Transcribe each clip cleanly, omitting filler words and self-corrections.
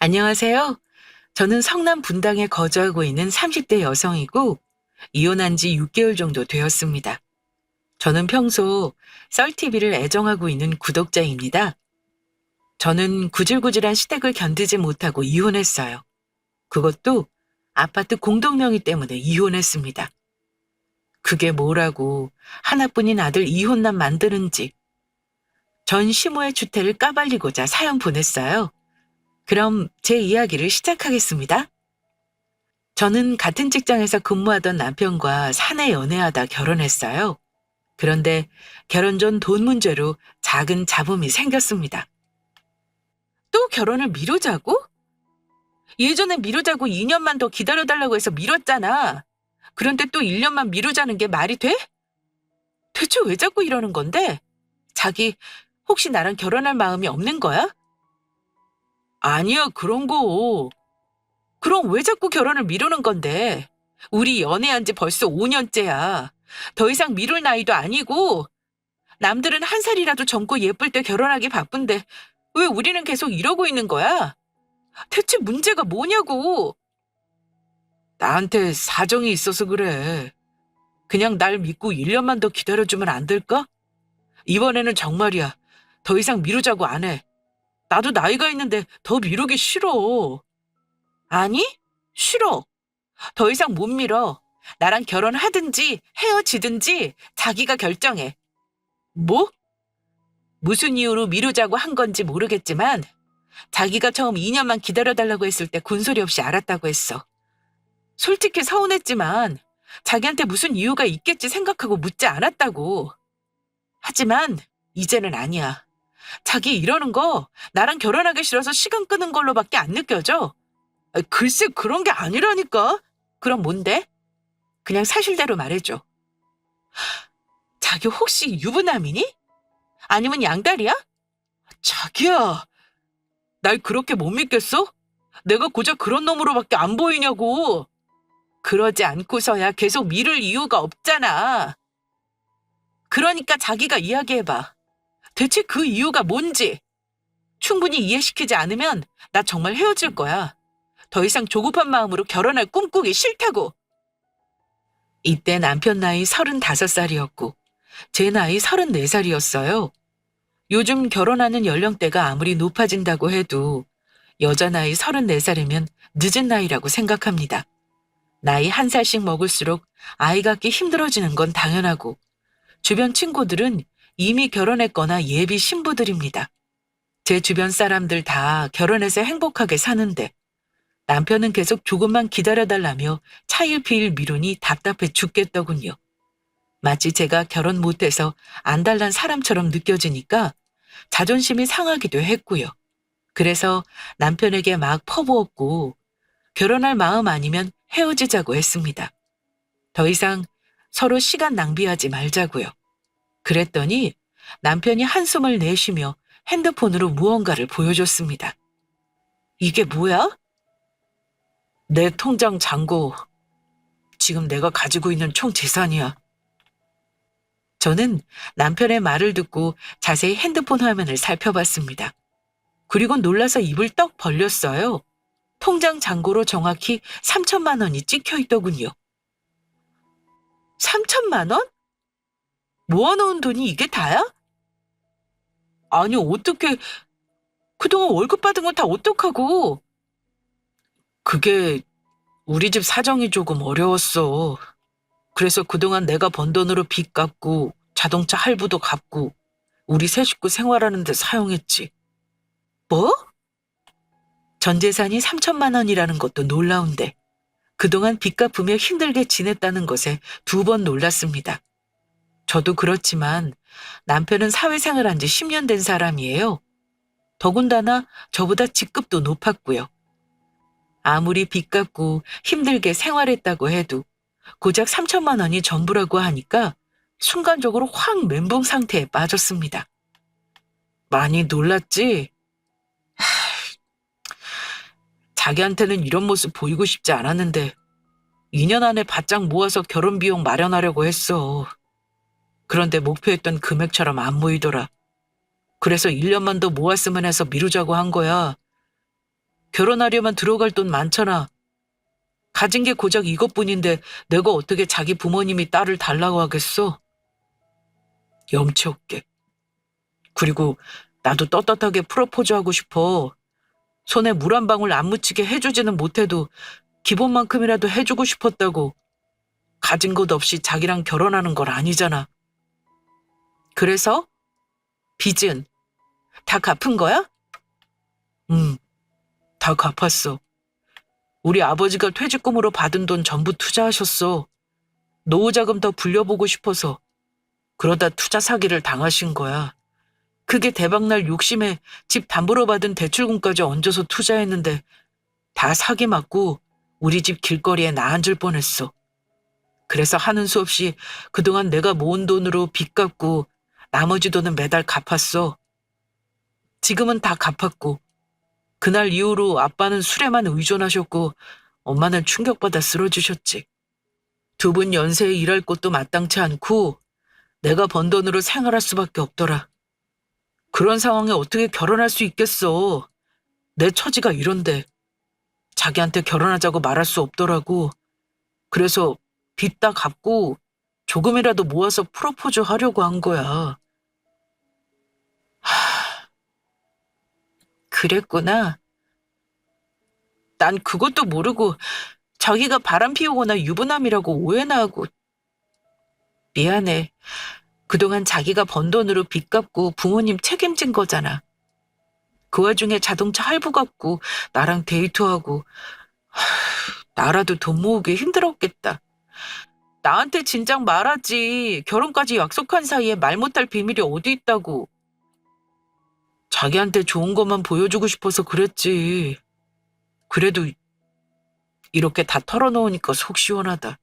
안녕하세요. 저는 성남 분당에 거주하고 있는 30대 여성이고, 이혼한 지 6개월 정도 되었습니다. 저는 평소 썰TV를 애정하고 있는 구독자입니다. 저는 구질구질한 시댁을 견디지 못하고 이혼했어요. 그것도 아파트 공동명의 때문에 이혼했습니다. 그게 뭐라고 하나뿐인 아들 이혼남 만드는지. 전 시모의 주택을 까발리고자 사연 보냈어요. 그럼 제 이야기를 시작하겠습니다. 저는 같은 직장에서 근무하던 남편과 사내 연애하다 결혼했어요. 그런데 결혼 전 돈 문제로 작은 잡음이 생겼습니다. 또 결혼을 미루자고? 예전에 미루자고 2년만 더 기다려달라고 해서 미뤘잖아. 그런데 또 1년만 미루자는 게 말이 돼? 대체 왜 자꾸 이러는 건데? 자기 혹시 나랑 결혼할 마음이 없는 거야? 아니야, 그런 거. 그럼 왜 자꾸 결혼을 미루는 건데? 우리 연애한 지 벌써 5년째야. 더 이상 미룰 나이도 아니고, 남들은 한 살이라도 젊고 예쁠 때 결혼하기 바쁜데, 왜 우리는 계속 이러고 있는 거야? 대체 문제가 뭐냐고. 나한테 사정이 있어서 그래. 그냥 날 믿고 1년만 더 기다려주면 안 될까? 이번에는 정말이야. 더 이상 미루자고 안 해. 나도 나이가 있는데 더 미루기 싫어. 아니? 싫어. 더 이상 못 미뤄. 나랑 결혼하든지 헤어지든지 자기가 결정해. 뭐? 무슨 이유로 미루자고 한 건지 모르겠지만 자기가 처음 2년만 기다려달라고 했을 때 군소리 없이 알았다고 했어. 솔직히 서운했지만 자기한테 무슨 이유가 있겠지 생각하고 묻지 않았다고. 하지만 이제는 아니야. 자기 이러는 거 나랑 결혼하기 싫어서 시간 끄는 걸로밖에 안 느껴져. 글쎄 그런 게 아니라니까. 그럼 뭔데? 그냥 사실대로 말해줘. 자기 혹시 유부남이니? 아니면 양다리야? 자기야, 날 그렇게 못 믿겠어? 내가 고작 그런 놈으로밖에 안 보이냐고. 그러지 않고서야 계속 미룰 이유가 없잖아. 그러니까 자기가 이야기해봐. 대체 그 이유가 뭔지. 충분히 이해시키지 않으면 나 정말 헤어질 거야. 더 이상 조급한 마음으로 결혼할 꿈꾸기 싫다고. 이때 남편 나이 35살이었고 제 나이 34살이었어요. 요즘 결혼하는 연령대가 아무리 높아진다고 해도 여자 나이 34살이면 늦은 나이라고 생각합니다. 나이 한 살씩 먹을수록 아이 갖기 힘들어지는 건 당연하고 주변 친구들은 이미 결혼했거나 예비 신부들입니다. 제 주변 사람들 다 결혼해서 행복하게 사는데 남편은 계속 조금만 기다려달라며 차일피일 미루니 답답해 죽겠더군요. 마치 제가 결혼 못해서 안달난 사람처럼 느껴지니까 자존심이 상하기도 했고요. 그래서 남편에게 막 퍼부었고 결혼할 마음 아니면 헤어지자고 했습니다. 더 이상 서로 시간 낭비하지 말자고요. 그랬더니 남편이 한숨을 내쉬며 핸드폰으로 무언가를 보여줬습니다. 이게 뭐야? 내 통장 잔고. 지금 내가 가지고 있는 총 재산이야. 저는 남편의 말을 듣고 자세히 핸드폰 화면을 살펴봤습니다. 그리고 놀라서 입을 떡 벌렸어요. 통장 잔고로 정확히 3천만 원이 찍혀 있더군요. 3천만 원? 모아놓은 돈이 이게 다야? 아니, 어떻게, 그동안 월급 받은 건 다 어떡하고? 그게 우리 집 사정이 조금 어려웠어. 그래서 그동안 내가 번 돈으로 빚 갚고 자동차 할부도 갚고 우리 세 식구 생활하는 데 사용했지. 뭐? 전 재산이 3천만 원이라는 것도 놀라운데 그동안 빚 갚으며 힘들게 지냈다는 것에 2번 놀랐습니다. 저도 그렇지만 남편은 사회생활 한 지 10년 된 사람이에요. 더군다나 저보다 직급도 높았고요. 아무리 빚 갚고 힘들게 생활했다고 해도 고작 3천만 원이 전부라고 하니까 순간적으로 확 멘붕 상태에 빠졌습니다. 많이 놀랐지? 자기한테는 이런 모습 보이고 싶지 않았는데 2년 안에 바짝 모아서 결혼 비용 마련하려고 했어. 그런데 목표했던 금액처럼 안 모이더라. 그래서 1년만 더 모았으면 해서 미루자고 한 거야. 결혼하려면 들어갈 돈 많잖아. 가진 게 고작 이것뿐인데 내가 어떻게 자기 부모님이 딸을 달라고 하겠어? 염치 없게. 그리고 나도 떳떳하게 프로포즈하고 싶어. 손에 물 한 방울 안 묻히게 해주지는 못해도 기본만큼이라도 해주고 싶었다고. 가진 것 없이 자기랑 결혼하는 걸 아니잖아. 그래서? 빚은 다 갚은 거야? 응, 다 갚았어. 우리 아버지가 퇴직금으로 받은 돈 전부 투자하셨어. 노후자금 더 불려보고 싶어서. 그러다 투자 사기를 당하신 거야. 그게 대박날 욕심에 집 담보로 받은 대출금까지 얹어서 투자했는데 다 사기 맞고 우리 집 길거리에 나 앉을 뻔했어. 그래서 하는 수 없이 그동안 내가 모은 돈으로 빚 갚고 나머지 돈은 매달 갚았어. 지금은 다 갚았고 그날 이후로 아빠는 술에만 의존하셨고 엄마는 충격받아 쓰러지셨지. 두 분 연세에 일할 곳도 마땅치 않고 내가 번 돈으로 생활할 수밖에 없더라. 그런 상황에 어떻게 결혼할 수 있겠어. 내 처지가 이런데 자기한테 결혼하자고 말할 수 없더라고. 그래서 빚 다 갚고 조금이라도 모아서 프로포즈 하려고 한 거야. 그랬구나. 난 그것도 모르고 자기가 바람 피우거나 유부남이라고 오해나 하고. 미안해. 그동안 자기가 번 돈으로 빚 갚고 부모님 책임진 거잖아. 그 와중에 자동차 할부 갚고 나랑 데이트하고. 나라도 돈 모으기 힘들었겠다. 나한테 진작 말하지. 결혼까지 약속한 사이에 말 못할 비밀이 어디 있다고. 자기한테 좋은 것만 보여주고 싶어서 그랬지. 그래도 이렇게 다 털어놓으니까 속 시원하다.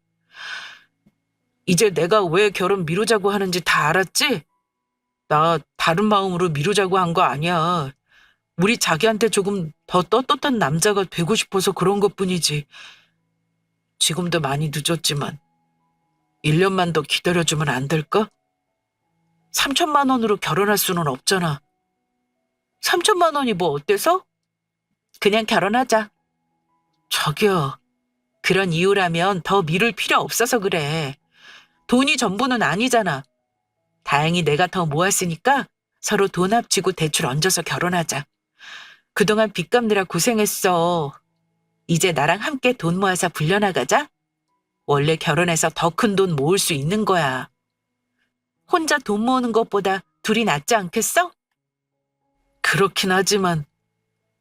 이제 내가 왜 결혼 미루자고 하는지 다 알았지? 나 다른 마음으로 미루자고 한 거 아니야. 우리 자기한테 조금 더 떳떳한 남자가 되고 싶어서 그런 것뿐이지. 지금도 많이 늦었지만 1년만 더 기다려주면 안 될까? 3천만 원으로 결혼할 수는 없잖아. 3천만 원이 뭐 어때서? 그냥 결혼하자. 자기야, 그런 이유라면 더 미룰 필요 없어서 그래. 돈이 전부는 아니잖아. 다행히 내가 더 모았으니까 서로 돈 합치고 대출 얹어서 결혼하자. 그동안 빚 갚느라 고생했어. 이제 나랑 함께 돈 모아서 불려나가자. 원래 결혼해서 더 큰 돈 모을 수 있는 거야. 혼자 돈 모으는 것보다 둘이 낫지 않겠어? 그렇긴 하지만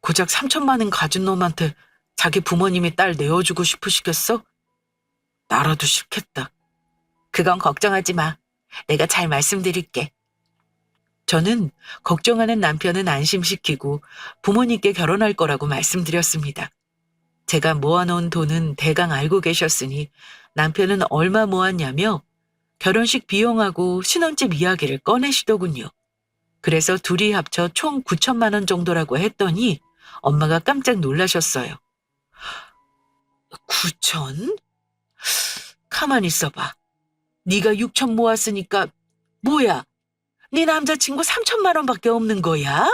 고작 3천만 원 가진 놈한테 자기 부모님이 딸 내어주고 싶으시겠어? 나라도 싫겠다. 그건 걱정하지 마. 내가 잘 말씀드릴게. 저는 걱정하는 남편은 안심시키고 부모님께 결혼할 거라고 말씀드렸습니다. 제가 모아놓은 돈은 대강 알고 계셨으니 남편은 얼마 모았냐며 결혼식 비용하고 신혼집 이야기를 꺼내시더군요. 그래서 둘이 합쳐 총 9천만 원 정도라고 했더니 엄마가 깜짝 놀라셨어요. 9천? 가만히 있어봐. 네가 6천 모았으니까 뭐야? 네 남자친구 3천만 원밖에 없는 거야?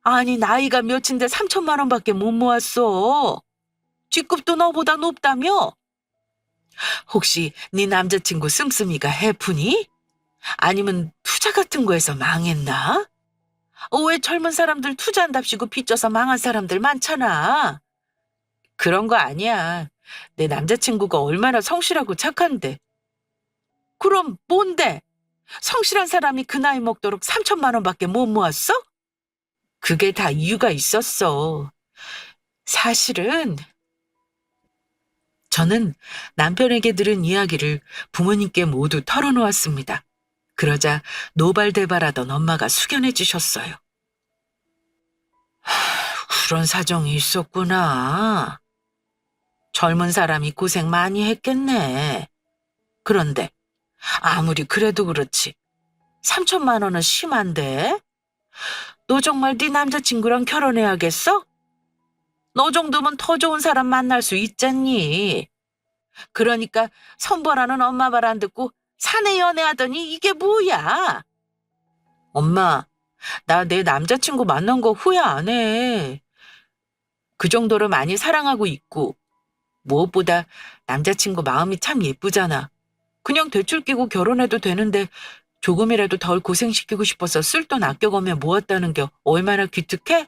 아니 나이가 몇인데 3천만 원밖에 못 모았어. 쥐급도 너보다 높다며? 혹시 네 남자친구 씀씀이가 해프니? 아니면 투자 같은 거에서 망했나? 왜 젊은 사람들 투자한답시고 빚져서 망한 사람들 많잖아. 그런 거 아니야. 내 남자친구가 얼마나 성실하고 착한데. 그럼 뭔데? 성실한 사람이 그 나이 먹도록 3천만 원밖에 못 모았어? 그게 다 이유가 있었어. 사실은 저는 남편에게 들은 이야기를 부모님께 모두 털어놓았습니다. 그러자 노발대발하던 엄마가 숙연해 주셨어요. 그런 사정이 있었구나. 젊은 사람이 고생 많이 했겠네. 그런데 아무리 그래도 그렇지. 3천만 원은 심한데? 너 정말 네 남자친구랑 결혼해야겠어? 너 정도면 더 좋은 사람 만날 수 있잖니. 그러니까 선보라는 엄마 말 안 듣고 사내 연애하더니 이게 뭐야? 엄마, 나 내 남자친구 만난 거 후회 안 해. 그 정도로 많이 사랑하고 있고 무엇보다 남자친구 마음이 참 예쁘잖아. 그냥 대출 끼고 결혼해도 되는데 조금이라도 덜 고생시키고 싶어서 쓸 돈 아껴가며 모았다는 게 얼마나 기특해?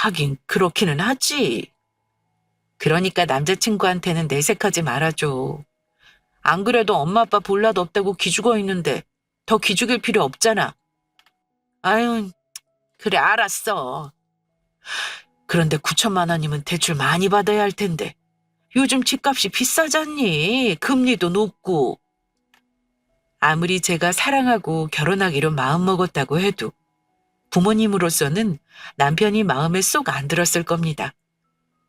하긴 그렇기는 하지. 그러니까 남자친구한테는 내색하지 말아줘. 안 그래도 엄마 아빠 볼라도 없다고 기죽어 있는데 더 기죽일 필요 없잖아. 아유, 그래 알았어. 그런데 9천만 원이면 대출 많이 받아야 할 텐데 요즘 집값이 비싸잖니. 금리도 높고. 아무리 제가 사랑하고 결혼하기로 마음먹었다고 해도 부모님으로서는 남편이 마음에 쏙 안 들었을 겁니다.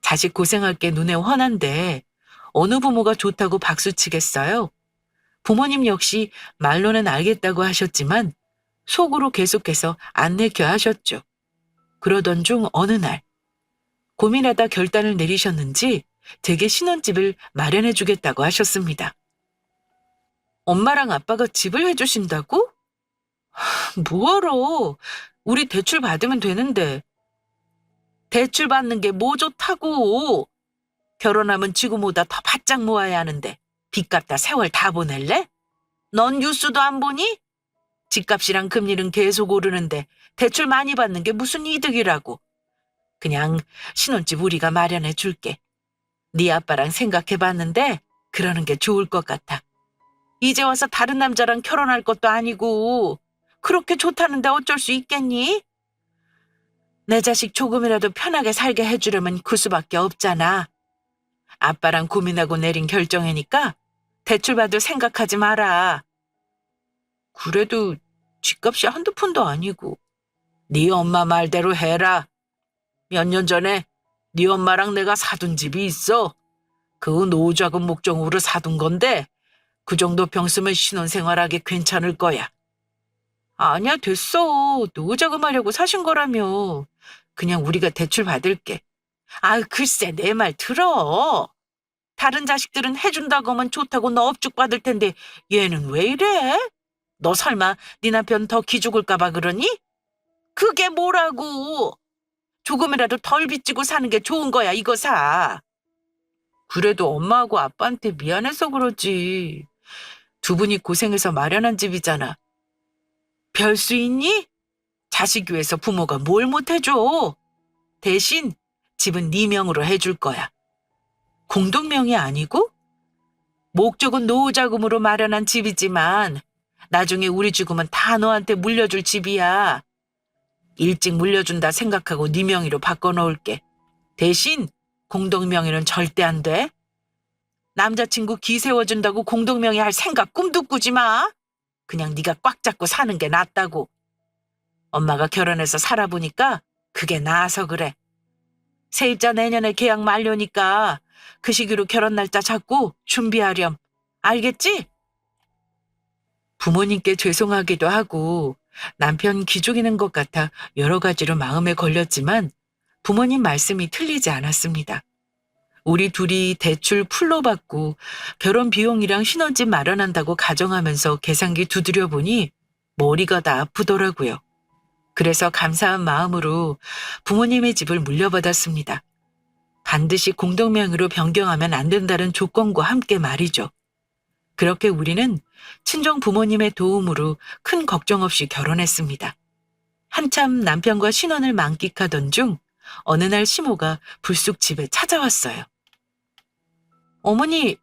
자식 고생할 게 눈에 훤한데 어느 부모가 좋다고 박수치겠어요? 부모님 역시 말로는 알겠다고 하셨지만 속으로 계속해서 안 내켜 하셨죠. 그러던 중 어느 날 고민하다 결단을 내리셨는지 제게 신혼집을 마련해 주겠다고 하셨습니다. 엄마랑 아빠가 집을 해주신다고? 뭐하러? 우리 대출 받으면 되는데. 대출 받는 게 뭐 좋다고. 결혼하면 지금보다 더 바짝 모아야 하는데 빚 갚다 세월 다 보낼래? 넌 뉴스도 안 보니? 집값이랑 금리는 계속 오르는데 대출 많이 받는 게 무슨 이득이라고. 그냥 신혼집 우리가 마련해 줄게. 네 아빠랑 생각해 봤는데 그러는 게 좋을 것 같아. 이제 와서 다른 남자랑 결혼할 것도 아니고 그렇게 좋다는데 어쩔 수 있겠니? 내 자식 조금이라도 편하게 살게 해주려면 그 수밖에 없잖아. 아빠랑 고민하고 내린 결정이니까 대출받을 생각하지 마라. 그래도 집값이 한두 푼도 아니고. 네 엄마 말대로 해라. 몇 년 전에 네 엄마랑 내가 사둔 집이 있어. 그 노후자금 목적으로 사둔 건데 그 정도 병 쓰면 신혼생활하기 괜찮을 거야. 아니야, 됐어. 노후자금 하려고 사신 거라며. 그냥 우리가 대출 받을게. 아, 글쎄, 내 말 들어. 다른 자식들은 해준다고 하면 좋다고 너 업죽 받을 텐데 얘는 왜 이래? 너 설마 네 남편 더 기죽을까 봐 그러니? 그게 뭐라고. 조금이라도 덜 빚지고 사는 게 좋은 거야, 이거 사. 그래도 엄마하고 아빠한테 미안해서 그러지. 두 분이 고생해서 마련한 집이잖아. 별 수 있니? 자식 위해서 부모가 뭘 못해줘. 대신 집은 네 명으로 해줄 거야. 공동명이 아니고? 목적은 노후자금으로 마련한 집이지만 나중에 우리 죽으면 다 너한테 물려줄 집이야. 일찍 물려준다 생각하고 네 명의로 바꿔놓을게. 대신 공동명의는 절대 안 돼. 남자친구 기 세워준다고 공동명의 할 생각 꿈도 꾸지 마. 그냥 네가 꽉 잡고 사는 게 낫다고. 엄마가 결혼해서 살아보니까 그게 나아서 그래. 세입자 내년에 계약 만료니까 그 시기로 결혼 날짜 잡고 준비하렴. 알겠지? 부모님께 죄송하기도 하고 남편 기죽이는 것 같아 여러 가지로 마음에 걸렸지만 부모님 말씀이 틀리지 않았습니다. 우리 둘이 대출 풀로 받고 결혼 비용이랑 신혼집 마련한다고 가정하면서 계산기 두드려 보니 머리가 다 아프더라고요. 그래서 감사한 마음으로 부모님의 집을 물려받았습니다. 반드시 공동명의로 변경하면 안 된다는 조건과 함께 말이죠. 그렇게 우리는 친정 부모님의 도움으로 큰 걱정 없이 결혼했습니다. 한참 남편과 신혼을 만끽하던 중 어느 날 시모가 불쑥 집에 찾아왔어요. 어머니,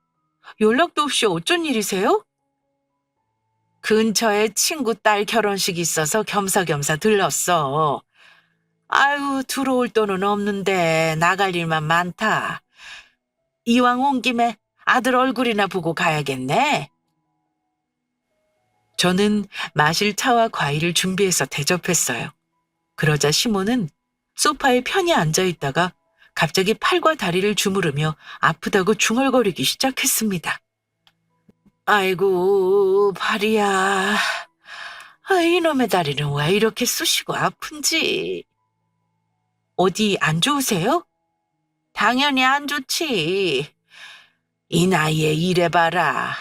연락도 없이 어쩐 일이세요? 근처에 친구 딸 결혼식이 있어서 겸사겸사 들렀어. 아유, 들어올 돈은 없는데 나갈 일만 많다. 이왕 온 김에 아들 얼굴이나 보고 가야겠네. 저는 마실 차와 과일을 준비해서 대접했어요. 그러자 시모는 소파에 편히 앉아 있다가 갑자기 팔과 다리를 주무르며 아프다고 중얼거리기 시작했습니다. 아이고, 발이야. 아, 이놈의 다리는 왜 이렇게 쑤시고 아픈지. 어디 안 좋으세요? 당연히 안 좋지. 이 나이에 일해봐라.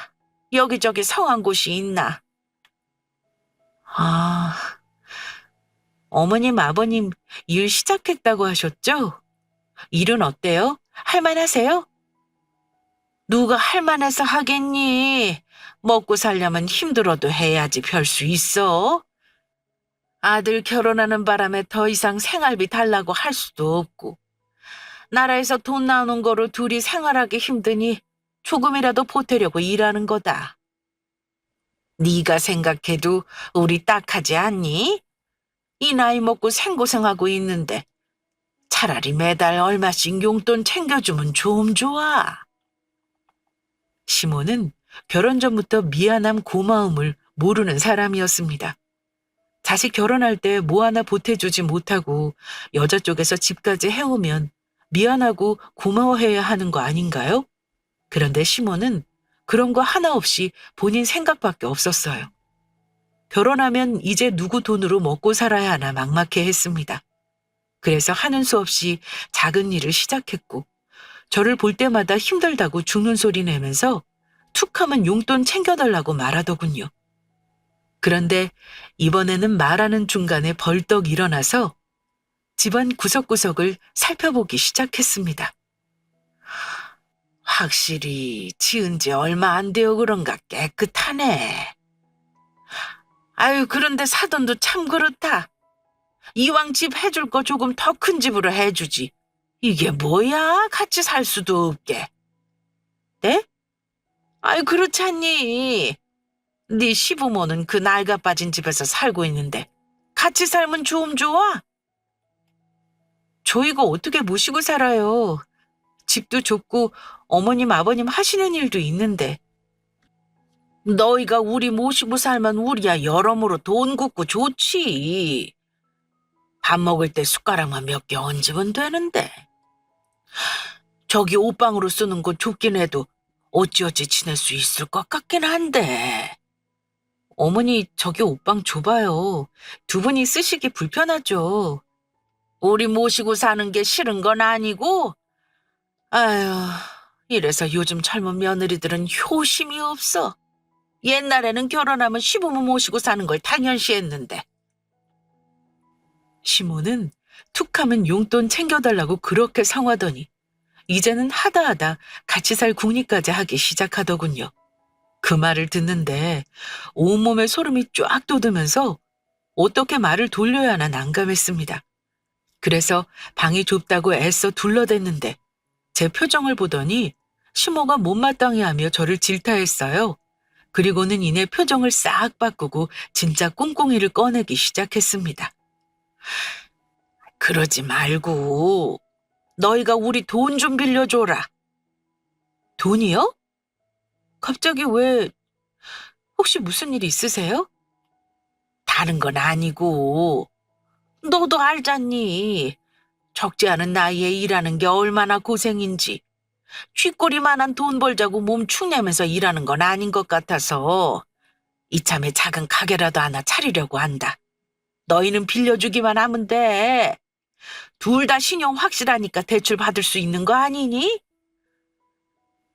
여기저기 성한 곳이 있나? 아, 어머님, 아버님 일 시작했다고 하셨죠? 일은 어때요? 할만하세요? 누가 할만해서 하겠니? 먹고 살려면 힘들어도 해야지 별 수 있어. 아들 결혼하는 바람에 더 이상 생활비 달라고 할 수도 없고, 나라에서 돈 나오는 거로 둘이 생활하기 힘드니 조금이라도 보태려고 일하는 거다. 네가 생각해도 우리 딱하지 않니? 이 나이 먹고 생고생하고 있는데 차라리 매달 얼마씩 용돈 챙겨주면 좀 좋아. 시몬은 결혼 전부터 미안함 고마움을 모르는 사람이었습니다. 자식 결혼할 때 뭐 하나 보태주지 못하고 여자 쪽에서 집까지 해오면 미안하고 고마워해야 하는 거 아닌가요? 그런데 시몬은 그런 거 하나 없이 본인 생각밖에 없었어요. 결혼하면 이제 누구 돈으로 먹고 살아야 하나 막막해 했습니다. 그래서 하는 수 없이 작은 일을 시작했고 저를 볼 때마다 힘들다고 죽는 소리 내면서 툭 하면 용돈 챙겨달라고 말하더군요. 그런데 이번에는 말하는 중간에 벌떡 일어나서 집안 구석구석을 살펴보기 시작했습니다. 확실히 지은 지 얼마 안 되어 그런가 깨끗하네. 아유, 그런데 사돈도 참 그렇다. 이왕 집 해줄 거 조금 더 큰 집으로 해주지. 이게 뭐야? 같이 살 수도 없게. 네? 아유, 그렇지 않니? 네 시부모는 그 낡아 빠진 집에서 살고 있는데 같이 살면 좀 좋아? 저희가 어떻게 모시고 살아요? 집도 좁고 어머님 아버님 하시는 일도 있는데. 너희가 우리 모시고 살면 우리야 여러모로 돈 굽고 좋지. 밥 먹을 때 숟가락만 몇 개 얹으면 되는데. 저기 옷방으로 쓰는 곳 좁긴 해도 어찌어찌 지낼 수 있을 것 같긴 한데. 어머니, 저기 옷방 좁아요. 두 분이 쓰시기 불편하죠. 우리 모시고 사는 게 싫은 건 아니고, 아유, 이래서 요즘 젊은 며느리들은 효심이 없어. 옛날에는 결혼하면 시부모 모시고 사는 걸 당연시했는데. 시모는 툭하면 용돈 챙겨달라고 그렇게 성하더니 이제는 하다하다 같이 살 궁리까지 하기 시작하더군요. 그 말을 듣는데 온몸에 소름이 쫙 돋으면서 어떻게 말을 돌려야 하나 난감했습니다. 그래서 방이 좁다고 애써 둘러댔는데 제 표정을 보더니 시모가 못마땅해하며 저를 질타했어요. 그리고는 이내 표정을 싹 바꾸고 진짜 꿍꿍이를 꺼내기 시작했습니다. 그러지 말고 너희가 우리 돈 좀 빌려줘라. 돈이요? 갑자기 왜, 혹시 무슨 일 있으세요? 다른 건 아니고 너도 알잖니. 적지 않은 나이에 일하는 게 얼마나 고생인지. 쥐꼬리만한 돈 벌자고 몸 축내면서 일하는 건 아닌 것 같아서 이참에 작은 가게라도 하나 차리려고 한다. 너희는 빌려주기만 하면 돼. 둘 다 신용 확실하니까 대출 받을 수 있는 거 아니니?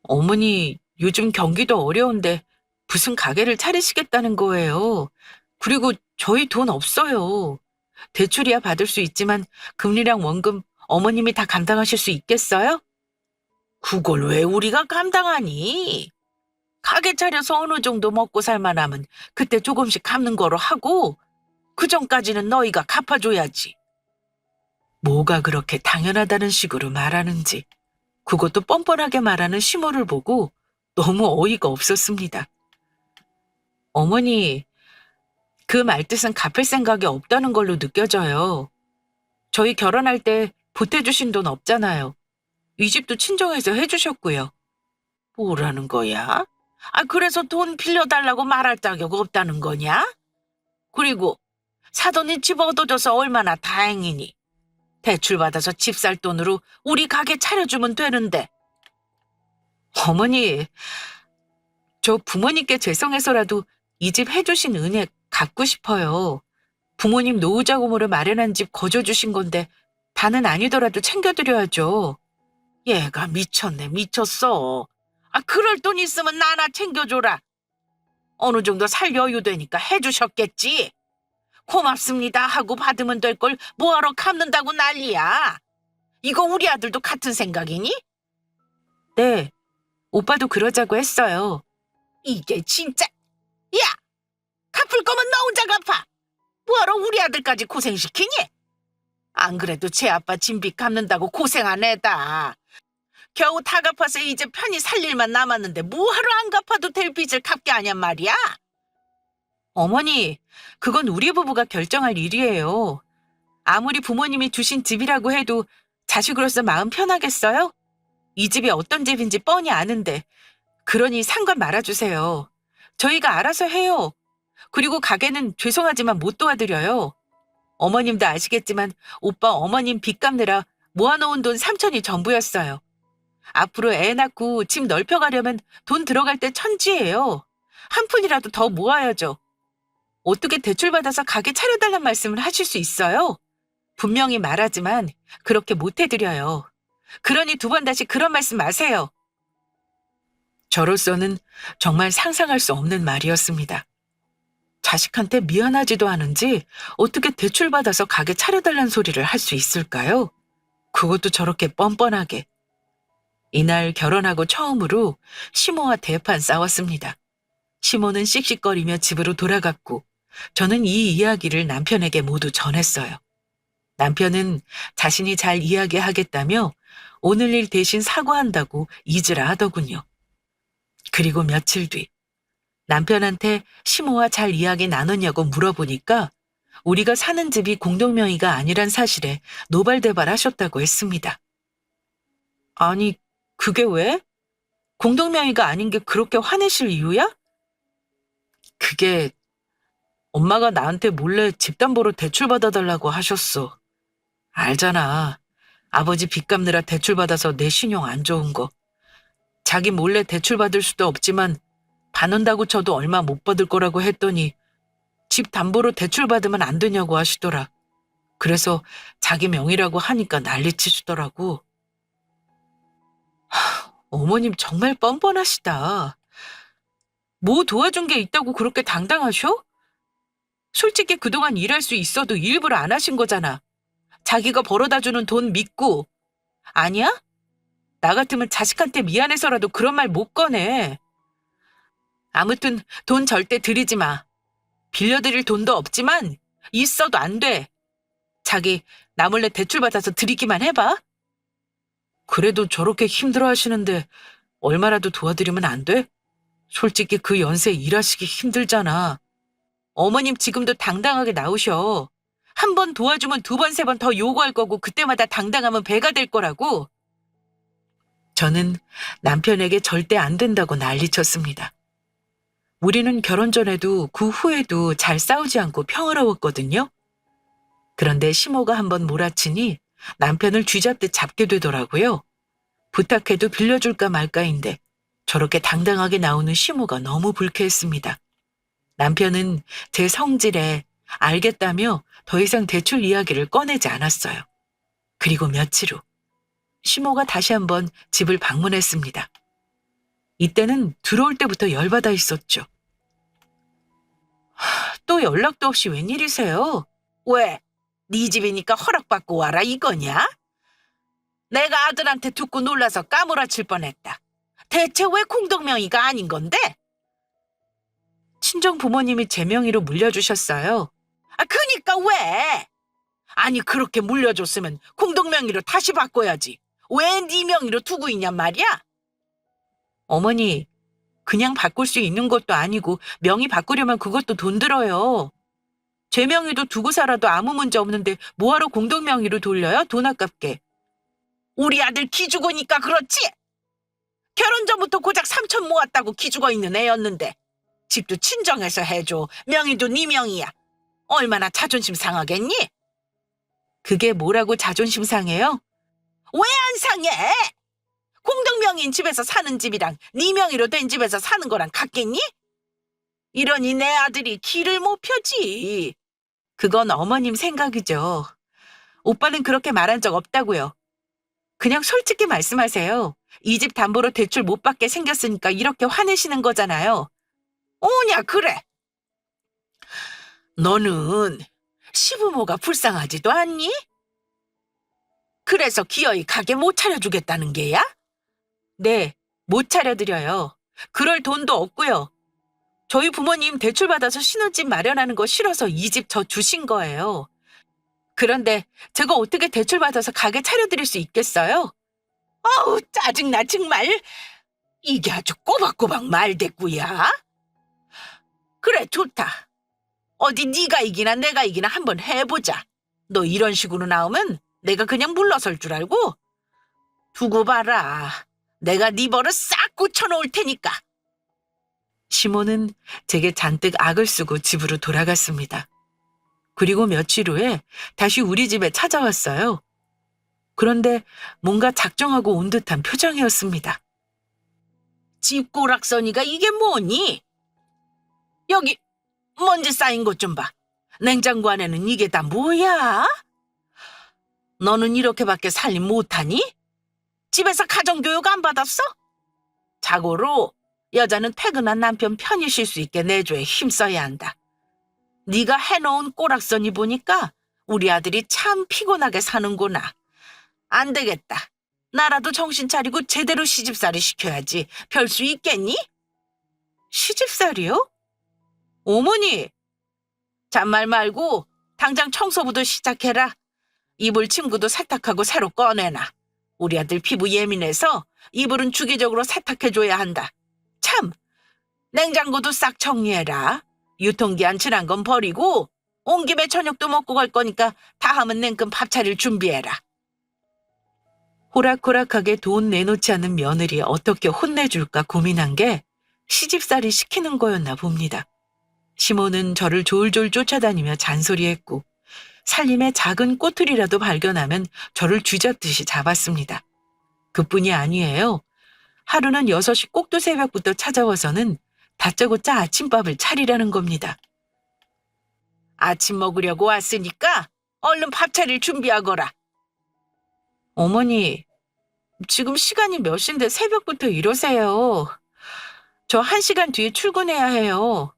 어머니, 요즘 경기도 어려운데 무슨 가게를 차리시겠다는 거예요. 그리고 저희 돈 없어요. 대출이야 받을 수 있지만 금리랑 원금 어머님이 다 감당하실 수 있겠어요? 그걸 왜 우리가 감당하니? 가게 차려서 어느 정도 먹고 살만하면 그때 조금씩 갚는 거로 하고 그 전까지는 너희가 갚아줘야지. 뭐가 그렇게 당연하다는 식으로 말하는지 그것도 뻔뻔하게 말하는 시모를 보고 너무 어이가 없었습니다. 어머니, 그 말뜻은 갚을 생각이 없다는 걸로 느껴져요. 저희 결혼할 때 보태주신 돈 없잖아요. 이 집도 친정에서 해주셨고요. 뭐라는 거야? 아, 그래서 돈 빌려달라고 말할 자격 없다는 거냐? 그리고 사돈이 집 얻어줘서 얼마나 다행이니. 대출받아서 집 살 돈으로 우리 가게 차려주면 되는데. 어머니, 저 부모님께 죄송해서라도 이 집 해주신 은혜 갚고 싶어요. 부모님 노후자금으로 마련한 집 거저주신 건데 다는 아니더라도 챙겨드려야죠. 얘가 미쳤네, 미쳤어. 아, 그럴 돈 있으면 나나 챙겨줘라. 어느 정도 살 여유 되니까 해주셨겠지. 고맙습니다 하고 받으면 될 걸 뭐하러 갚는다고 난리야. 이거 우리 아들도 같은 생각이니? 네, 오빠도 그러자고 했어요. 이게 진짜. 야, 갚을 거면 너 혼자 갚아. 뭐하러 우리 아들까지 고생시키니? 안 그래도 제 아빠 진빚 갚는다고 고생한 애다. 겨우 다 갚아서 이제 편히 살 일만 남았는데 뭐하러 안 갚아도 될 빚을 갚게 하냔 말이야? 어머니, 그건 우리 부부가 결정할 일이에요. 아무리 부모님이 주신 집이라고 해도 자식으로서 마음 편하겠어요? 이 집이 어떤 집인지 뻔히 아는데, 그러니 상관 말아주세요. 저희가 알아서 해요. 그리고 가게는 죄송하지만 못 도와드려요. 어머님도 아시겠지만 오빠 어머님 빚 갚느라 모아놓은 돈 3천이 전부였어요. 앞으로 애 낳고 집 넓혀가려면 돈 들어갈 때 천지예요. 한 푼이라도 더 모아야죠. 어떻게 대출받아서 가게 차려달란 말씀을 하실 수 있어요? 분명히 말하지만 그렇게 못 해드려요. 그러니 두 번 다시 그런 말씀 마세요. 저로서는 정말 상상할 수 없는 말이었습니다. 자식한테 미안하지도 않은지 어떻게 대출받아서 가게 차려달란 소리를 할 수 있을까요? 그것도 저렇게 뻔뻔하게. 이날 결혼하고 처음으로 시모와 대판 싸웠습니다. 시모는 씩씩거리며 집으로 돌아갔고 저는 이 이야기를 남편에게 모두 전했어요. 남편은 자신이 잘 이야기하겠다며 오늘 일 대신 사과한다고 잊으라 하더군요. 그리고 며칠 뒤 남편한테 시모와 잘 이야기 나눴냐고 물어보니까 우리가 사는 집이 공동명의가 아니란 사실에 노발대발하셨다고 했습니다. 아니, 그게 왜? 공동명의가 아닌 게 그렇게 화내실 이유야? 그게 엄마가 나한테 몰래 집담보로 대출 받아달라고 하셨어. 알잖아. 아버지 빚 갚느라 대출 받아서 내 신용 안 좋은 거. 자기 몰래 대출 받을 수도 없지만 받는다고 쳐도 얼마 못 받을 거라고 했더니 집 담보로 대출 받으면 안 되냐고 하시더라. 그래서 자기 명의라고 하니까 난리치시더라고. 어머님 정말 뻔뻔하시다. 뭐 도와준 게 있다고 그렇게 당당하셔? 솔직히 그동안 일할 수 있어도 일부러 안 하신 거잖아. 자기가 벌어다 주는 돈 믿고. 아니야? 나 같으면 자식한테 미안해서라도 그런 말 못 꺼내. 아무튼 돈 절대 드리지 마. 빌려드릴 돈도 없지만 있어도 안 돼. 자기 나 몰래 대출 받아서 드리기만 해봐. 그래도 저렇게 힘들어 하시는데 얼마라도 도와드리면 안 돼? 솔직히 그 연세에 일하시기 힘들잖아. 어머님 지금도 당당하게 나오셔. 한 번 도와주면 두 번, 세 번 더 요구할 거고 그때마다 당당하면 배가 될 거라고. 저는 남편에게 절대 안 된다고 난리쳤습니다. 우리는 결혼 전에도 그 후에도 잘 싸우지 않고 평화로웠거든요. 그런데 시모가 한번 몰아치니 남편을 쥐잡듯 잡게 되더라고요. 부탁해도 빌려줄까 말까인데 저렇게 당당하게 나오는 시모가 너무 불쾌했습니다. 남편은 제 성질에 알겠다며 더 이상 대출 이야기를 꺼내지 않았어요. 그리고 며칠 후 시모가 다시 한번 집을 방문했습니다. 이때는 들어올 때부터 열받아 있었죠. 또 연락도 없이 웬일이세요? 왜? 네 집이니까 허락받고 와라 이거냐? 내가 아들한테 듣고 놀라서 까무라칠 뻔했다. 대체 왜 공동명의가 아닌 건데? 친정 부모님이 제 명의로 물려주셨어요. 그니까 왜? 아니 그렇게 물려줬으면 공동명의로 다시 바꿔야지. 왜 네 명의로 두고 있냔 말이야? 어머니, 그냥 바꿀 수 있는 것도 아니고 명의 바꾸려면 그것도 돈 들어요. 제 명의도 두고 살아도 아무 문제 없는데 뭐하러 공동명의로 돌려요? 돈 아깝게. 우리 아들 기죽으니까 그렇지? 결혼 전부터 고작 3천 모았다고 기죽어 있는 애였는데 집도 친정에서 해줘. 명의도 네 명의야. 얼마나 자존심 상하겠니? 그게 뭐라고 자존심 상해요? 왜 안 상해? 공동명의인 집에서 사는 집이랑 네 명의로 된 집에서 사는 거랑 같겠니? 이러니 내 아들이 길을 못 펴지. 그건 어머님 생각이죠. 오빠는 그렇게 말한 적 없다고요. 그냥 솔직히 말씀하세요. 이 집 담보로 대출 못 받게 생겼으니까 이렇게 화내시는 거잖아요. 오냐 그래. 너는 시부모가 불쌍하지도 않니? 그래서 기어이 가게 못 차려주겠다는 게야? 네, 못 차려드려요. 그럴 돈도 없고요. 저희 부모님 대출받아서 신혼집 마련하는 거 싫어서 이 집 저 주신 거예요. 그런데 제가 어떻게 대출받아서 가게 차려드릴 수 있겠어요? 아우, 짜증나 정말. 이게 아주 꼬박꼬박 말대꾸야. 그래, 좋다. 어디 네가 이기나 내가 이기나 한번 해보자. 너 이런 식으로 나오면 내가 그냥 물러설 줄 알고? 두고 봐라. 내가 네 버릇 싹 고쳐놓을 테니까. 시몬은 제게 잔뜩 악을 쓰고 집으로 돌아갔습니다. 그리고 며칠 후에 다시 우리 집에 찾아왔어요. 그런데 뭔가 작정하고 온 듯한 표정이었습니다. 집 꼬락서니가 이게 뭐니? 여기 먼지 쌓인 것 좀 봐. 냉장고 안에는 이게 다 뭐야? 너는 이렇게밖에 살림 못하니? 집에서 가정교육 안 받았어? 자고로 여자는 퇴근한 남편 편히 쉴 수 있게 내조에 힘써야 한다. 네가 해놓은 꼬락서니 보니까 우리 아들이 참 피곤하게 사는구나. 안 되겠다. 나라도 정신 차리고 제대로 시집살이 시켜야지. 별 수 있겠니? 시집살이요? 어머니, 잔말 말고 당장 청소부터 시작해라. 이불 침구도 세탁하고 새로 꺼내놔. 우리 아들 피부 예민해서 이불은 주기적으로 세탁해줘야 한다. 참, 냉장고도 싹 정리해라. 유통기한 지난 건 버리고 온 김에 저녁도 먹고 갈 거니까 다 하면 냉큼 밥 차릴 준비해라. 호락호락하게 돈 내놓지 않는 며느리 어떻게 혼내줄까 고민한 게 시집살이 시키는 거였나 봅니다. 시몬은 저를 졸졸 쫓아다니며 잔소리했고 살림의 작은 꼬투리라도 발견하면 저를 쥐잡듯이 잡았습니다. 그뿐이 아니에요. 하루는 6시 꼭두 새벽부터 찾아와서는 다짜고짜 아침밥을 차리라는 겁니다. 아침 먹으려고 왔으니까 얼른 밥 차릴 준비하거라. 어머니, 지금 시간이 몇 시인데 새벽부터 이러세요. 저 1시간 뒤에 출근해야 해요.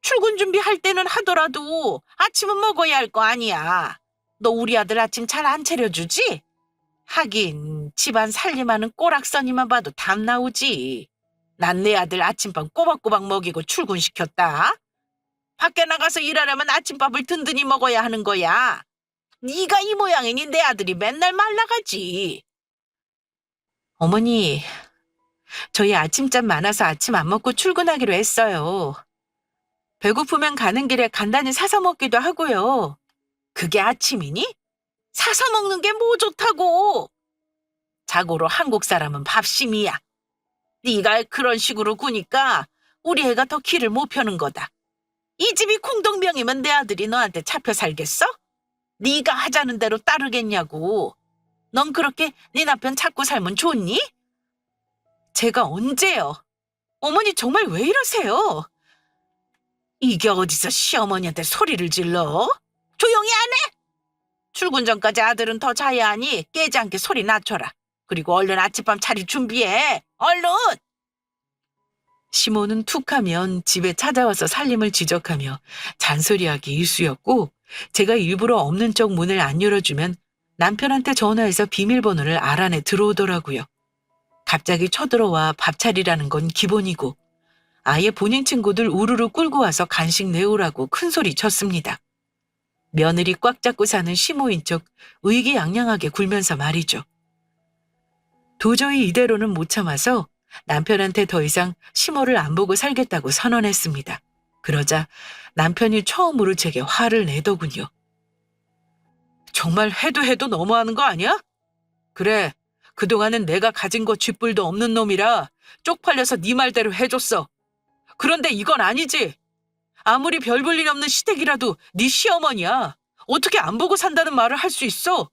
출근 준비할 때는 하더라도 아침은 먹어야 할 거 아니야. 너 우리 아들 아침 잘 안 차려주지? 하긴 집안 살림하는 꼬락서니만 봐도 답 나오지. 난 내 아들 아침밥 꼬박꼬박 먹이고 출근시켰다. 밖에 나가서 일하려면 아침밥을 든든히 먹어야 하는 거야. 네가 이 모양이니 내 아들이 맨날 말라가지. 어머니, 저희 아침잠 많아서 아침 안 먹고 출근하기로 했어요. 배고프면 가는 길에 간단히 사서 먹기도 하고요. 그게 아침이니? 사서 먹는 게 뭐 좋다고. 자고로 한국 사람은 밥심이야. 네가 그런 식으로 구니까 우리 애가 더 길을 못 펴는 거다. 이 집이 공동명이면 내 아들이 너한테 잡혀 살겠어? 네가 하자는 대로 따르겠냐고. 넌 그렇게 네 남편 찾고 살면 좋니? 제가 언제요? 어머니 정말 왜 이러세요? 이게 어디서 시어머니한테 소리를 질러? 조용히 안 해? 출근 전까지 아들은 더 자야 하니 깨지 않게 소리 낮춰라. 그리고 얼른 아침밥 차릴 준비해. 얼른! 시몬은 툭하면 집에 찾아와서 살림을 지적하며 잔소리하기 일쑤였고 제가 일부러 없는 쪽 문을 안 열어주면 남편한테 전화해서 비밀번호를 알아내 들어오더라고요. 갑자기 쳐들어와 밥 차리라는 건 기본이고 아예 본인 친구들 우르르 끌고 와서 간식 내오라고 큰소리 쳤습니다. 며느리 꽉 잡고 사는 시모인 척 의기양양하게 굴면서 말이죠. 도저히 이대로는 못 참아서 남편한테 더 이상 시모를 안 보고 살겠다고 선언했습니다. 그러자 남편이 처음으로 제게 화를 내더군요. 정말 해도 너무하는 거 아니야? 그래, 그동안은 내가 가진 거 쥐뿔도 없는 놈이라 쪽팔려서 네 말대로 해줬어. 그런데 이건 아니지. 아무리 별 볼 일 없는 시댁이라도 네 시어머니야. 어떻게 안 보고 산다는 말을 할 수 있어?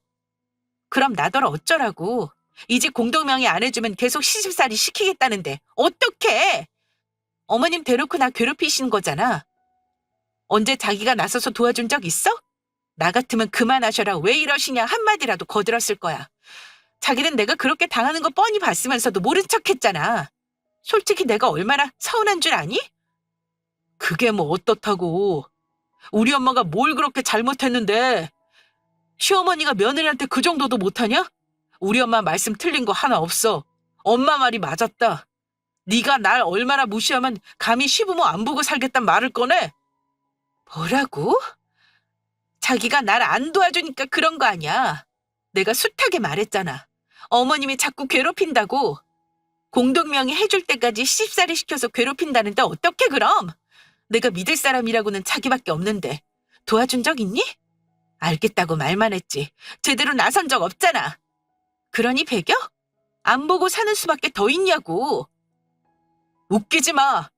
그럼 나더러 어쩌라고. 이 집 공동명의 안 해주면 계속 시집살이 시키겠다는데 어떡해? 어머님 대놓고 나 괴롭히시는 거잖아. 언제 자기가 나서서 도와준 적 있어? 나 같으면 그만하셔라 왜 이러시냐 한마디라도 거들었을 거야. 자기는 내가 그렇게 당하는 거 뻔히 봤으면서도 모른 척했잖아. 솔직히 내가 얼마나 서운한 줄 아니? 그게 뭐 어떻다고. 우리 엄마가 뭘 그렇게 잘못했는데 시어머니가 며느리한테 그 정도도 못하냐? 우리 엄마 말씀 틀린 거 하나 없어. 엄마 말이 맞았다. 네가 날 얼마나 무시하면 감히 시부모 안 보고 살겠단 말을 꺼내? 뭐라고? 자기가 날 안 도와주니까 그런 거 아니야. 내가 숱하게 말했잖아. 어머님이 자꾸 괴롭힌다고. 공동명의 해줄 때까지 시집살이 시켜서 괴롭힌다는데 어떻게 그럼? 내가 믿을 사람이라고는 자기밖에 없는데 도와준 적 있니? 알겠다고 말만 했지. 제대로 나선 적 없잖아. 그러니 배겨? 안 보고 사는 수밖에 더 있냐고. 웃기지 마.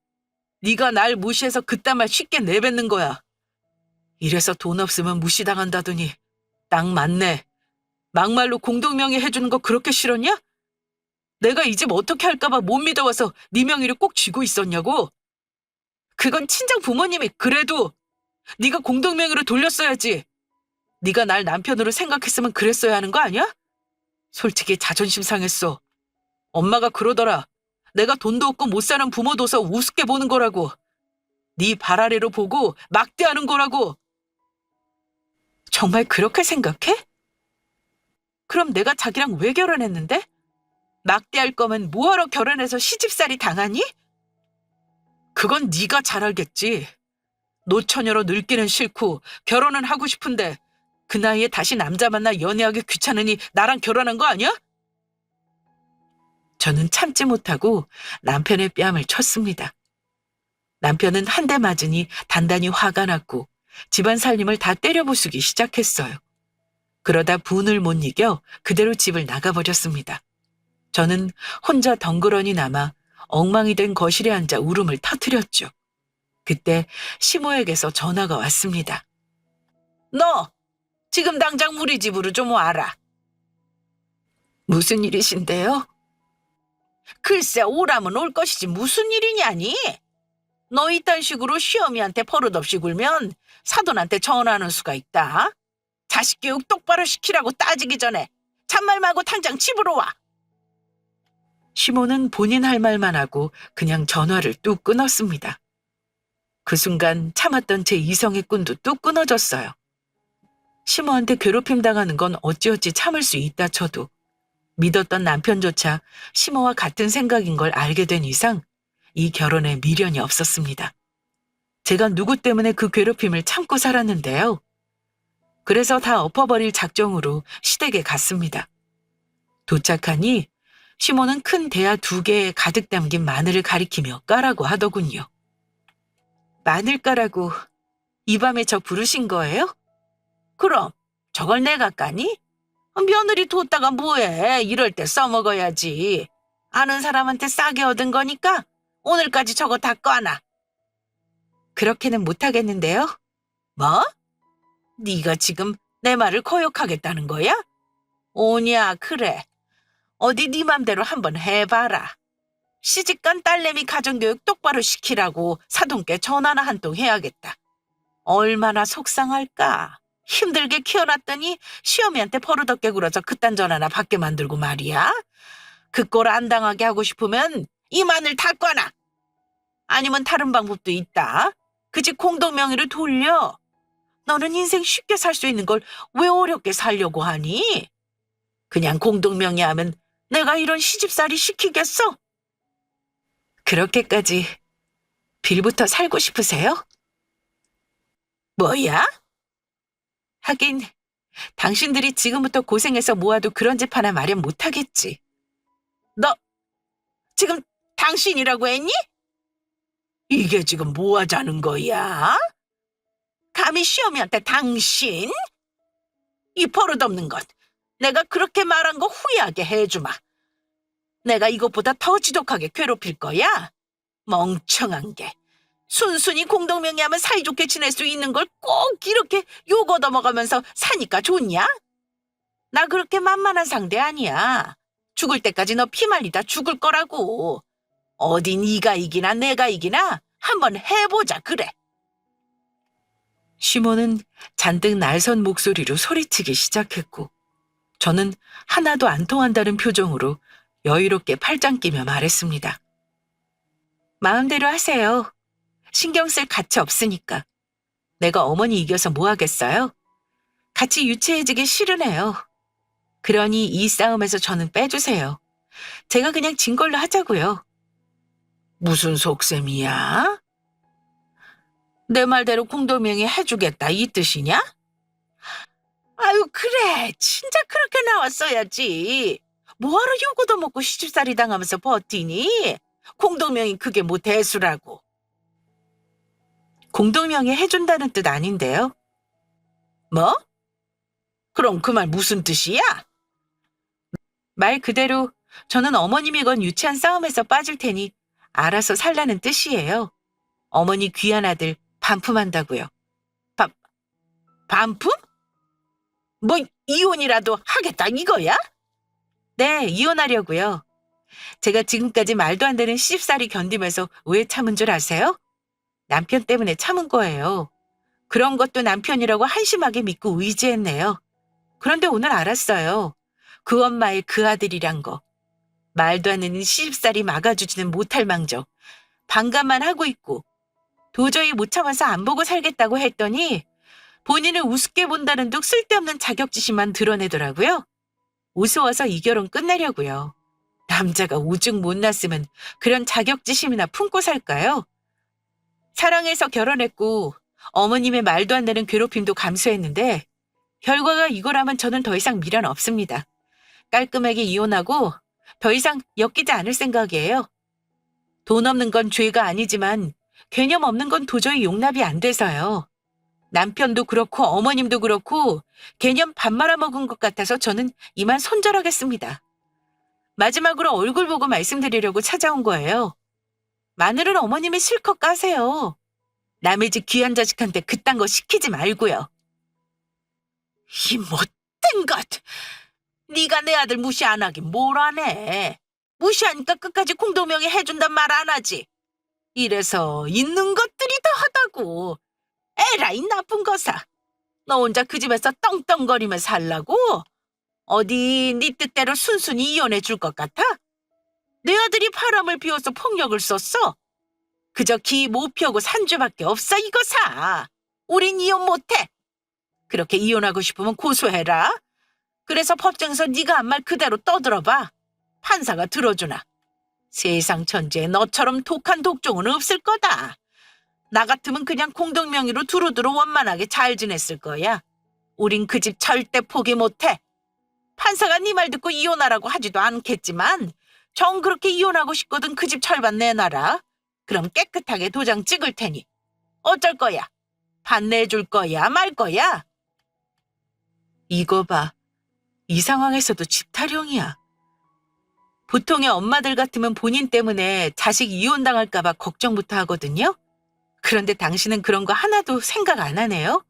네가 날 무시해서 그딴 말 쉽게 내뱉는 거야. 이래서 돈 없으면 무시당한다더니 딱 맞네. 막말로 공동명의 해주는 거 그렇게 싫었냐? 내가 이 집 어떻게 할까봐 못 믿어와서 네 명의를 꼭 쥐고 있었냐고. 그건 친정 부모님이 그래도 네가 공동명의로 돌렸어야지. 네가 날 남편으로 생각했으면 그랬어야 하는 거 아니야? 솔직히 자존심 상했어. 엄마가 그러더라. 내가 돈도 없고 못 사는 부모 둬서 우습게 보는 거라고. 네 발 아래로 보고 막대하는 거라고. 정말 그렇게 생각해? 그럼 내가 자기랑 왜 결혼했는데? 막대할 거면 뭐하러 결혼해서 시집살이 당하니? 그건 네가 잘 알겠지. 노처녀로 늙기는 싫고 결혼은 하고 싶은데 그 나이에 다시 남자 만나 연애하기 귀찮으니 나랑 결혼한 거 아니야? 저는 참지 못하고 남편의 뺨을 쳤습니다. 남편은 한 대 맞으니 단단히 화가 났고 집안 살림을 다 때려부수기 시작했어요. 그러다 분을 못 이겨 그대로 집을 나가버렸습니다. 저는 혼자 덩그러니 남아 엉망이 된 거실에 앉아 울음을 터뜨렸죠. 그때 시모에게서 전화가 왔습니다. 너 지금 당장 우리 집으로 좀 와라. 무슨 일이신데요? 글쎄 오라면 올 것이지 무슨 일이냐니? 너 이딴 식으로 시어미한테 버릇없이 굴면 사돈한테 전화하는 수가 있다. 자식 교육 똑바로 시키라고 따지기 전에 잔말 말고 당장 집으로 와. 시모는 본인 할 말만 하고 그냥 전화를 뚝 끊었습니다. 그 순간 참았던 제 이성의 끈도 뚝 끊어졌어요. 시모한테 괴롭힘 당하는 건 어찌어찌 참을 수 있다 쳐도 믿었던 남편조차 시모와 같은 생각인 걸 알게 된 이상 이 결혼에 미련이 없었습니다. 제가 누구 때문에 그 괴롭힘을 참고 살았는데요. 그래서 다 엎어버릴 작정으로 시댁에 갔습니다. 도착하니 시모는 큰 대야 2개에 가득 담긴 마늘을 가리키며 까라고 하더군요. 마늘 까라고 이 밤에 저 부르신 거예요? 그럼 저걸 내가 까니? 며느리 뒀다가 뭐해. 이럴 때 써먹어야지. 아는 사람한테 싸게 얻은 거니까 오늘까지 저거 다 꺼놔. 그렇게는 못하겠는데요? 뭐? 네가 지금 내 말을 거역하겠다는 거야? 오냐 그래. 어디 네 맘대로 한번 해봐라. 시집간 딸내미 가정교육 똑바로 시키라고 사돈께 전화나 한 통 해야겠다. 얼마나 속상할까. 힘들게 키워놨더니 시어미한테 버릇없게 굴어서 그딴 전화나 받게 만들고 말이야. 그 꼴 안 당하게 하고 싶으면 이 마늘 다 꺼놔. 아니면 다른 방법도 있다. 그 집 공동명의를 돌려. 너는 인생 쉽게 살 수 있는 걸 왜 어렵게 살려고 하니? 그냥 공동명의 하면 내가 이런 시집살이 시키겠어? 그렇게까지 빌부터 살고 싶으세요? 뭐야? 하긴 당신들이 지금부터 고생해서 모아도 그런 집 하나 마련 못하겠지. 너 지금 당신이라고 했니? 이게 지금 뭐 하자는 거야? 감히 시어미한테 당신? 이 버릇없는 것. 내가 그렇게 말한 거 후회하게 해주마. 내가 이것보다 더 지독하게 괴롭힐 거야? 멍청한 게. 순순히 공동명의하면 사이좋게 지낼 수 있는 걸 꼭 이렇게 욕 얻어먹으면서 사니까 좋냐? 나 그렇게 만만한 상대 아니야. 죽을 때까지 너 피말리다 죽을 거라고. 어디 네가 이기나 내가 이기나 한번 해보자 그래. 시모는 잔뜩 날선 목소리로 소리치기 시작했고 저는 하나도 안 통한다는 표정으로 여유롭게 팔짱 끼며 말했습니다. 마음대로 하세요. 신경 쓸 가치 없으니까. 내가 어머니 이겨서 뭐 하겠어요? 같이 유치해지기 싫으네요. 그러니 이 싸움에서 저는 빼주세요. 제가 그냥 진 걸로 하자고요. 무슨 속셈이야? 내 말대로 공동명의 해주겠다 이 뜻이냐? 아유 그래 진짜 그렇게 나왔어야지. 뭐하러 요거도 먹고 시집살이 당하면서 버티니? 공동명의 그게 뭐 대수라고. 공동명의 해준다는 뜻 아닌데요. 뭐? 그럼 그 말 무슨 뜻이야? 말 그대로 저는 어머님이건 유치한 싸움에서 빠질 테니 알아서 살라는 뜻이에요. 어머니 귀한 아들 반품한다고요. 반품? 뭐 이혼이라도 하겠다 이거야? 네, 이혼하려고요. 제가 지금까지 말도 안 되는 시집살이 견디면서 왜 참은 줄 아세요? 남편 때문에 참은 거예요. 그런 것도 남편이라고 한심하게 믿고 의지했네요. 그런데 오늘 알았어요. 그 엄마의 그 아들이란 거. 말도 안 되는 시집살이 막아주지는 못할 망정. 반감만 하고 있고 도저히 못 참아서 안 보고 살겠다고 했더니 본인을 우습게 본다는 둥 쓸데없는 자격지심만 드러내더라고요. 우스워서 이 결혼 끝내려고요. 남자가 오죽 못났으면 그런 자격지심이나 품고 살까요? 사랑해서 결혼했고 어머님의 말도 안 되는 괴롭힘도 감수했는데 결과가 이거라면 저는 더 이상 미련 없습니다. 깔끔하게 이혼하고 더 이상 엮이지 않을 생각이에요. 돈 없는 건 죄가 아니지만 개념 없는 건 도저히 용납이 안 돼서요. 남편도 그렇고 어머님도 그렇고 개념 밥 말아먹은 것 같아서 저는 이만 손절하겠습니다. 마지막으로 얼굴 보고 말씀드리려고 찾아온 거예요. 마늘은 어머님이 실컷 까세요. 남의 집 귀한 자식한테 그딴 거 시키지 말고요. 이 못된 것! 네가 내 아들 무시 안 하긴 뭘 하네. 무시하니까 끝까지 공동명의 해준단 말 안 하지. 이래서 있는 것들이 더하다고. 에라이 나쁜 거사. 너 혼자 그 집에서 떵떵거리며 살라고? 어디 네 뜻대로 순순히 이혼해 줄 것 같아? 내 아들이 바람을 피워서 폭력을 썼어. 그저 기 못 펴고 산죄밖에 없어 이거사. 우린 이혼 못해. 그렇게 이혼하고 싶으면 고소해라. 그래서 법정에서 네가 한 말 그대로 떠들어봐. 판사가 들어주나. 세상 천지에 너처럼 독한 독종은 없을 거다. 나 같으면 그냥 공동명의로 두루두루 원만하게 잘 지냈을 거야. 우린 그 집 절대 포기 못해. 판사가 네 말 듣고 이혼하라고 하지도 않겠지만 정 그렇게 이혼하고 싶거든 그 집 절반 내놔라. 그럼 깨끗하게 도장 찍을 테니. 어쩔 거야? 반내줄 거야 말 거야? 이거 봐. 이 상황에서도 집 타령이야. 보통의 엄마들 같으면 본인 때문에 자식 이혼당할까 봐 걱정부터 하거든요. 그런데 당신은 그런 거 하나도 생각 안 하네요.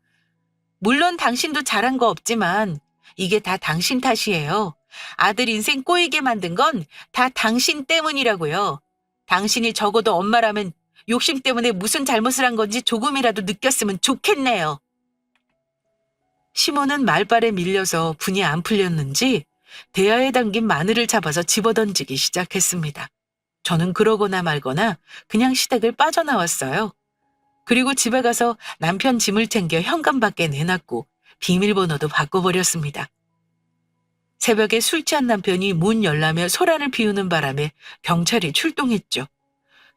물론 당신도 잘한 거 없지만 이게 다 당신 탓이에요. 아들 인생 꼬이게 만든 건 다 당신 때문이라고요. 당신이 적어도 엄마라면 욕심 때문에 무슨 잘못을 한 건지 조금이라도 느꼈으면 좋겠네요. 시몬은 말발에 밀려서 분이 안 풀렸는지 대야에 담긴 마늘을 잡아서 집어던지기 시작했습니다. 저는 그러거나 말거나 그냥 시댁을 빠져나왔어요. 그리고 집에 가서 남편 짐을 챙겨 현관 밖에 내놨고 비밀번호도 바꿔버렸습니다. 새벽에 술 취한 남편이 문 열라며 소란을 피우는 바람에 경찰이 출동했죠.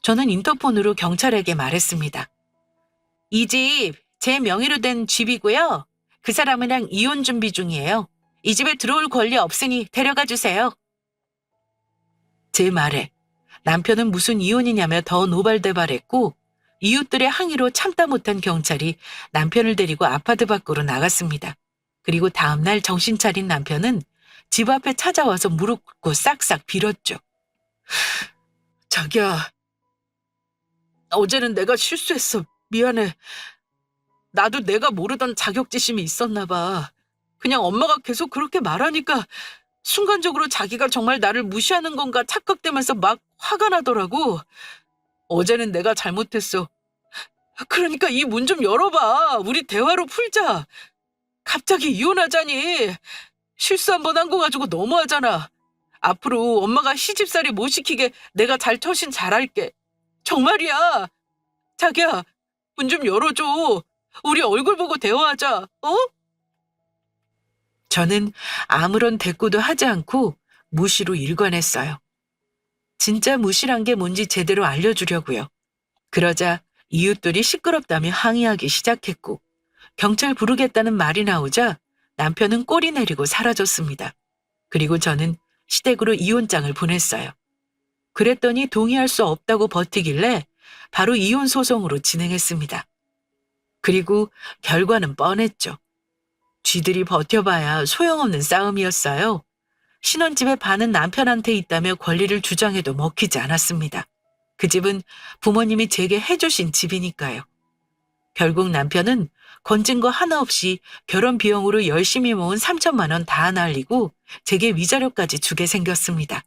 저는 인터폰으로 경찰에게 말했습니다. 이 집 제 명의로 된 집이고요. 그 사람이랑 이혼 준비 중이에요. 이 집에 들어올 권리 없으니 데려가 주세요. 제 말에 남편은 무슨 이혼이냐며 더 노발대발했고 이웃들의 항의로 참다 못한 경찰이 남편을 데리고 아파트 밖으로 나갔습니다. 그리고 다음날 정신 차린 남편은 집 앞에 찾아와서 무릎 꿇고 싹싹 빌었죠. 자기야, 어제는 내가 실수했어. 미안해. 나도 내가 모르던 자격지심이 있었나 봐. 그냥 엄마가 계속 그렇게 말하니까 순간적으로 자기가 정말 나를 무시하는 건가 착각되면서 막 화가 나더라고. 어제는 내가 잘못했어. 그러니까 이 문 좀 열어봐. 우리 대화로 풀자. 갑자기 이혼하자니. 실수 한 번 한 거 가지고 너무하잖아. 앞으로 엄마가 시집살이 못 시키게 내가 잘 처신 잘할게. 정말이야. 자기야, 문 좀 열어줘. 우리 얼굴 보고 대화하자. 어? 저는 아무런 대꾸도 하지 않고 무시로 일관했어요. 진짜 무시란 게 뭔지 제대로 알려주려고요. 그러자 이웃들이 시끄럽다며 항의하기 시작했고 경찰 부르겠다는 말이 나오자 남편은 꼬리 내리고 사라졌습니다. 그리고 저는 시댁으로 이혼장을 보냈어요. 그랬더니 동의할 수 없다고 버티길래 바로 이혼 소송으로 진행했습니다. 그리고 결과는 뻔했죠. 쥐들이 버텨봐야 소용없는 싸움이었어요. 신혼집의 반은 남편한테 있다며 권리를 주장해도 먹히지 않았습니다. 그 집은 부모님이 제게 해주신 집이니까요. 결국 남편은 건진 거 하나 없이 결혼 비용으로 열심히 모은 3천만 원 다 날리고 제게 위자료까지 주게 생겼습니다.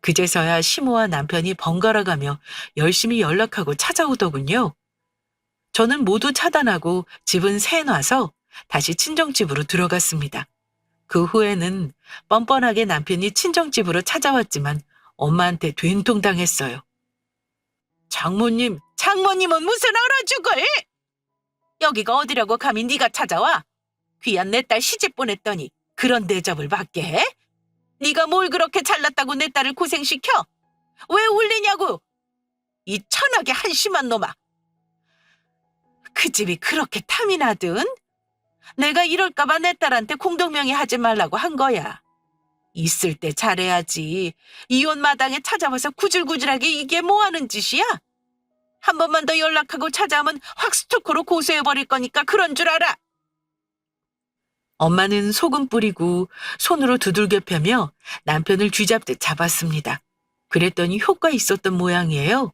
그제서야 시모와 남편이 번갈아가며 열심히 연락하고 찾아오더군요. 저는 모두 차단하고 집은 새놔서 다시 친정집으로 들어갔습니다. 그 후에는 뻔뻔하게 남편이 친정집으로 찾아왔지만 엄마한테 된통당했어요. 장모님은 무슨 얼어 죽을! 여기가 어디라고 감히 네가 찾아와? 귀한 내 딸 시집 보냈더니 그런 대접을 받게 해? 네가 뭘 그렇게 잘났다고 내 딸을 고생시켜? 왜 울리냐고! 이 천하게 한심한 놈아! 그 집이 그렇게 탐이 나든? 내가 이럴까봐 내 딸한테 공동명의 하지 말라고 한 거야. 있을 때 잘해야지. 이혼 마당에 찾아와서 구질구질하게 이게 뭐 하는 짓이야? 한 번만 더 연락하고 찾아오면 확 스토커로 고소해버릴 거니까 그런 줄 알아. 엄마는 소금 뿌리고 손으로 두들겨 패며 남편을 쥐잡듯 잡았습니다. 그랬더니 효과 있었던 모양이에요.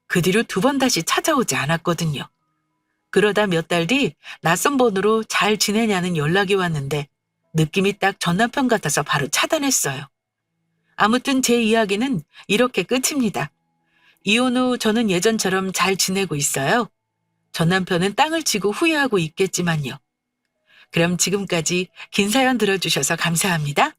그 뒤로 2번 다시 찾아오지 않았거든요. 그러다 몇 달 뒤 낯선 번호로 잘 지내냐는 연락이 왔는데 느낌이 딱 전 남편 같아서 바로 차단했어요. 아무튼 제 이야기는 이렇게 끝입니다. 이혼 후 저는 예전처럼 잘 지내고 있어요. 전 남편은 땅을 치고 후회하고 있겠지만요. 그럼 지금까지 긴 사연 들어주셔서 감사합니다.